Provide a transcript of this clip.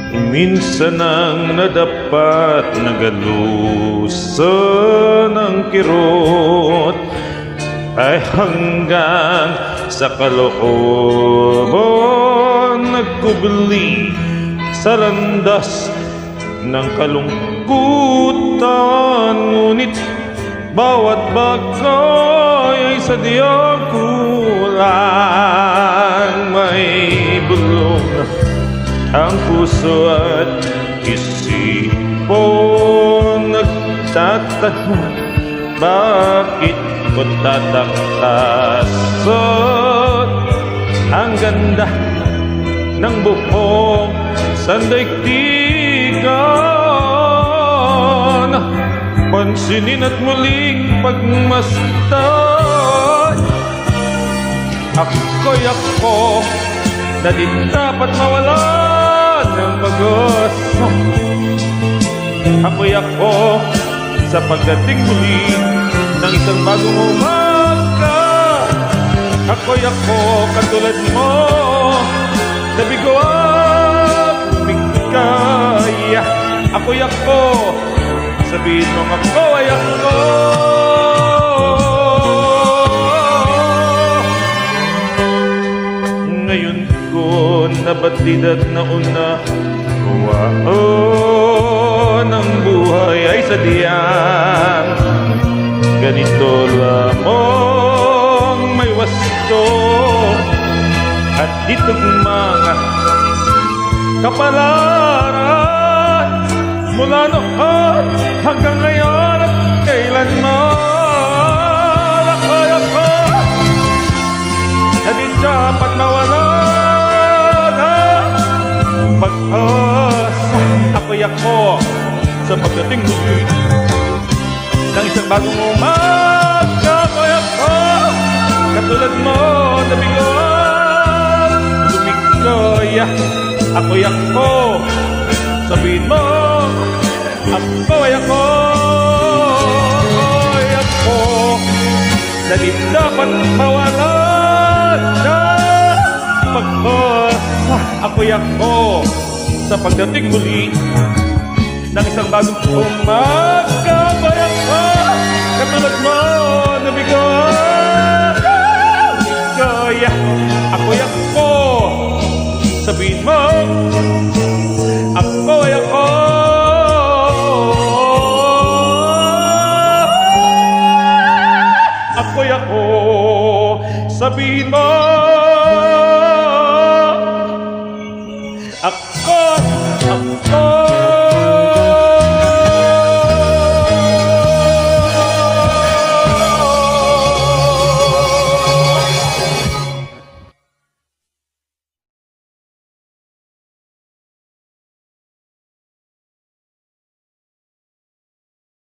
Minsan ang nadapat nagalusan ng kirot ay hanggang sa kalooban nagkubli sa landas ng kalungkutan. Ngunit bawat bagay ay sadyang kulang. May bulong ang puso at isipon nagtatanong, bakit ko tatakasot ang ganda ng buhok sandaigdigan? Pansinin at muling pagmasdan, ako'y ako na di dapat mawalan ng pag-asa. Ako'y ako sa pagdating muli ng isang bagong umaga. Ako'y ako katulad mo, nabigo at bigay. Ako'y ako, sabihin mong ako ay ako. Ngayon ko nabatid at naunawaan ang buhay ay sadyang ganito lamang, may wasto at ditugmang kapalaran mula noon hanggang ngayon at kailanman. Ako'y ako na di dapat mawalan ng pag-asa. Ako'y ako sa pagdating muli ng isang bagong umaga. Ako'y ako katulad mo, nabigo at lumikoy. Ako'y ako, sabihin mo, ako'y ako. Ako'y ako na di dapat mawalan ng pag-asa. Ako'y ako sa pagdating muli ng isang bagong umaga. Ako'y ako katulad mo, nabigo at lumikoy. Ako'y ako, sabihin mo, ako'y ako. Ako'y ako, sabihin mo.